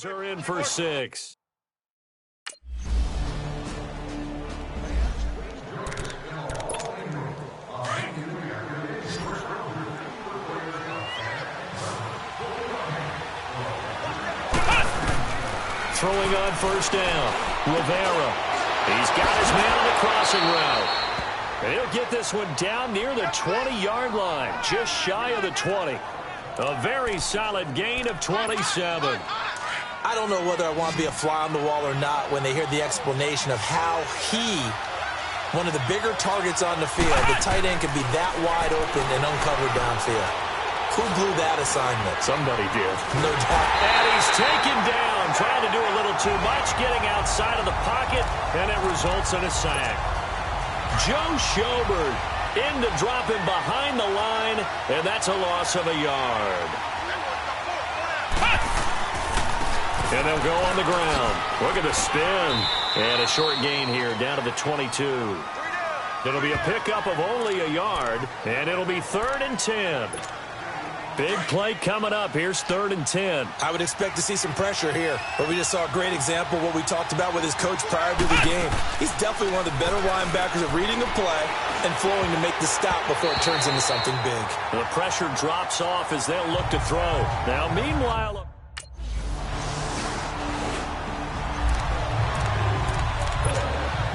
Are in for 6. Throwing on first down. Rivera. He's got his man on the crossing route. And he'll get this one down near the 20-yard line, just shy of the 20. A very solid gain of 27. I don't know whether I want to be a fly on the wall or not when they hear the explanation of how one of the bigger targets on the field, the tight end, can be that wide open and uncovered downfield. Who blew that assignment? Somebody did. No doubt. And he's taken down, trying to do a little too much, getting outside of the pocket, and it results in a sack. Joe Schobert in to drop him behind the line, and that's a loss of a yard. And they'll go on the ground. Look at the spin. And a short gain here down to the 22. It'll be a pickup of only a yard, and it'll be 3rd and 10. Big play coming up. Here's 3rd and 10. I would expect to see some pressure here, but we just saw a great example of what we talked about with his coach prior to the game. He's definitely one of the better linebackers at reading the play and flowing to make the stop before it turns into something big. The pressure drops off as they'll look to throw. Now, meanwhile,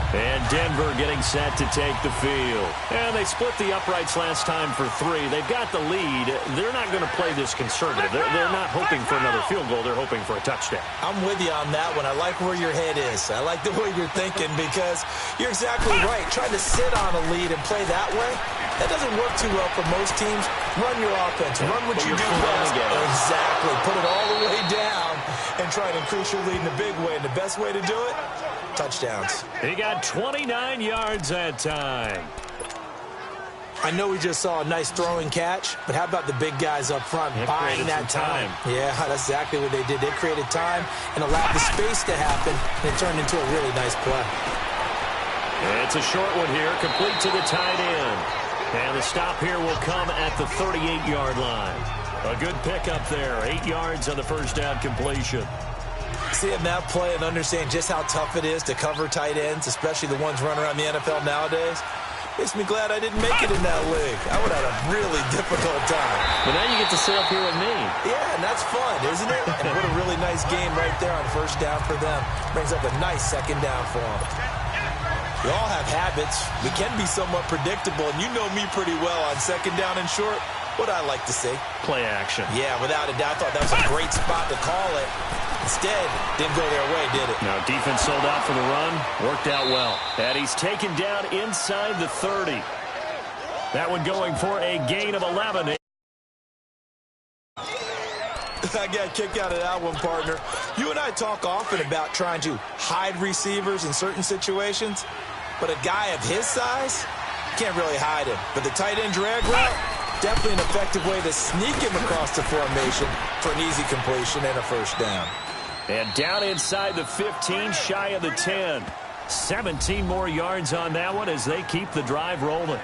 and Denver getting set to take the field. And they split the uprights last time for 3. They've got the lead. They're not going to play this conservative. They're not hoping for another field goal. They're hoping for a touchdown. I'm with you on that one. I like where your head is. I like the way you're thinking because you're exactly right. Trying to sit on a lead and play that way, that doesn't work too well for most teams. Run your offense. Run what you do best. Exactly. Put it all the way down and try to increase your lead in a big way. And the best way to do it, touchdowns. He got 29 yards that time. I know we just saw a nice throwing catch, but how about the big guys up front buying that time? Yeah, that's exactly what they did. They created time and allowed the space to happen, and it turned into a really nice play. It's a short one here, complete to the tight end. And the stop here will come at the 38-yard line. A good pickup there, 8 yards on the first down completion. Seeing that play and understanding just how tough it is to cover tight ends, especially the ones running around the NFL nowadays, makes me glad I didn't make it in that league. I would have had a really difficult time. But now you get to sit up here with me. Yeah, and that's fun, isn't it? And what a really nice game right there on first down for them. Brings up a nice second down for them. We all have habits. We can be somewhat predictable, and you know me pretty well on second down and short. What I like to see. Play action. Yeah, without a doubt. I thought that was a great spot to call it. Instead, didn't go their way, did it? No, defense sold out for the run. Worked out well. And he's taken down inside the 30. That one going for a gain of 11. I got a kick out of that one, partner. You and I talk often about trying to hide receivers in certain situations, but a guy of his size can't really hide him. But the tight end drag route, definitely an effective way to sneak him across the formation for an easy completion and a first down. And down inside the 15, shy of the 10. 17 more yards on that one as they keep the drive rolling.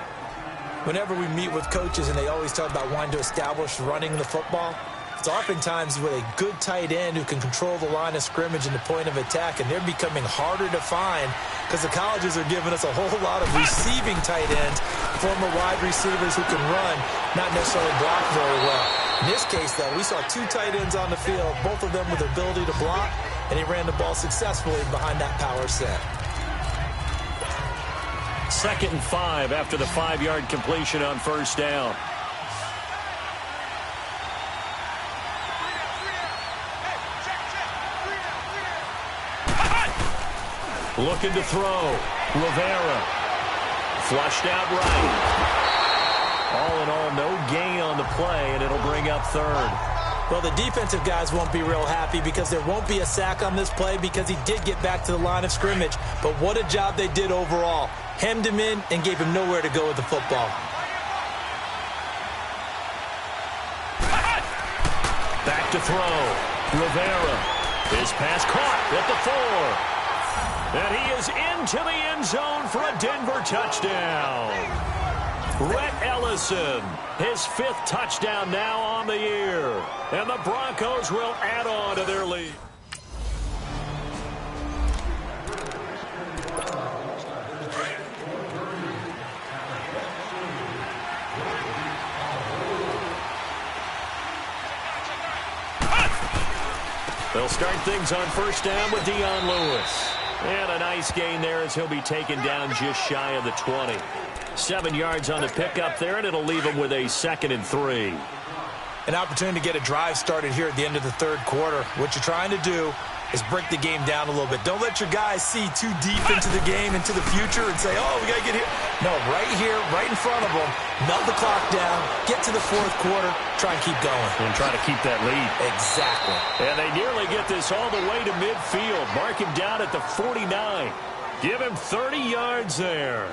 Whenever we meet with coaches and they always talk about wanting to establish running the football, it's oftentimes with a good tight end who can control the line of scrimmage and the point of attack, and they're becoming harder to find because the colleges are giving us a whole lot of receiving tight ends, former wide receivers who can run, not necessarily block very well. In this case, though, we saw 2 tight ends on the field, both of them with the ability to block, and he ran the ball successfully behind that power set. 2nd and 5 after the 5-yard completion on first down. Looking to throw. Rivera. Flushed out right. All in all, no gain on the play, and it'll bring up 3rd. Well, the defensive guys won't be real happy because there won't be a sack on this play because he did get back to the line of scrimmage. But what a job they did overall. Hemmed him in and gave him nowhere to go with the football. Back to throw. Rivera. His pass caught at the 4. And he is into the end zone for a Denver touchdown. Rhett Ellison, his 5th touchdown now on the year. And the Broncos will add on to their lead. They'll start things on first down with Dion Lewis. And a nice gain there as he'll be taken down just shy of the 20. 7 yards on the pickup there, and it'll leave him with a 2nd and 3. An opportunity to get a drive started here at the end of the third quarter. What you're trying to do is break the game down a little bit. Don't let your guys see too deep into the game, into the future, and say, oh, we got to get here. No, right here, right in front of them, melt the clock down, get to the fourth quarter, try and keep going. And try to keep that lead. Exactly. And they nearly get this all the way to midfield. Mark him down at the 49. Give him 30 yards there.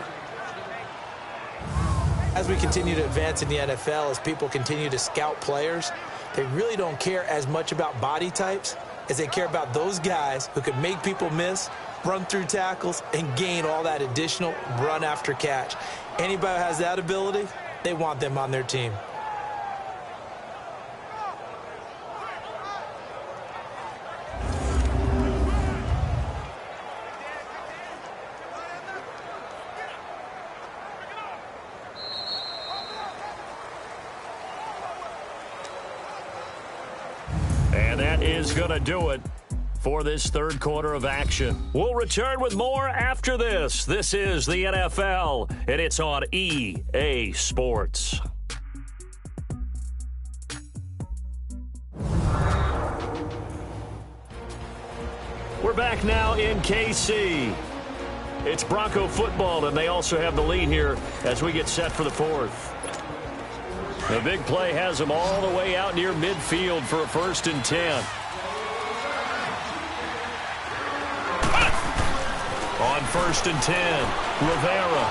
As we continue to advance in the NFL, as people continue to scout players, they really don't care as much about body types as they care about those guys who can make people miss, run through tackles, and gain all that additional run after catch. Anybody who has that ability, they want them on their team. And that is going to do it for this third quarter of action. We'll return with more after this. This is the NFL, and it's on EA Sports. We're back now in KC. It's Bronco football, and they also have the lead here as we get set for the fourth. The big play has them all the way out near midfield for a 1st and 10. On 1st and 10, Rivera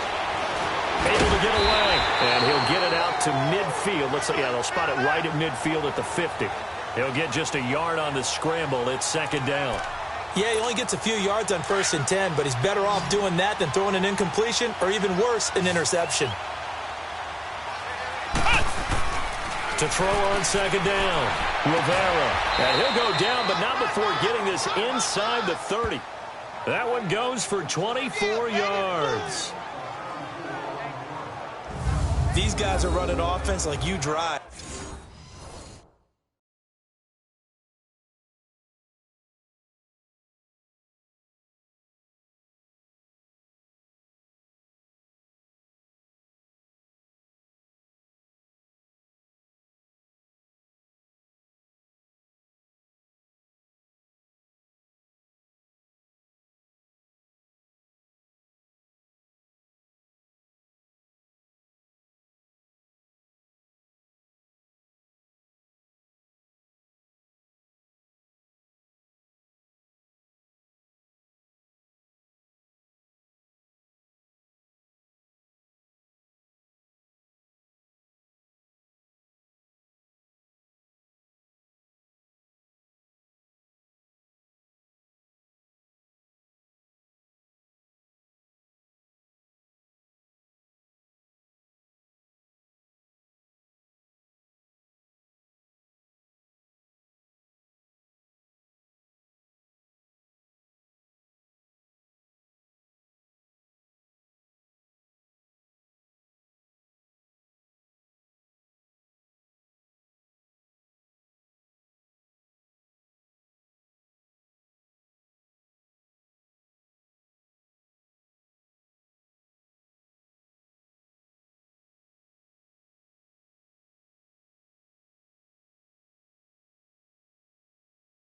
able to get away, and he'll get it out to midfield. Looks like, yeah, they'll spot it right at midfield at the 50. He'll get just a yard on the scramble. It's 2nd down. Yeah, he only gets a few yards on 1st and 10, but he's better off doing that than throwing an incompletion or even worse, an interception. To throw on 2nd down, Rivera. And he'll go down, but not before getting this inside the 30. That one goes for 24 yards. These guys are running offense like you drive.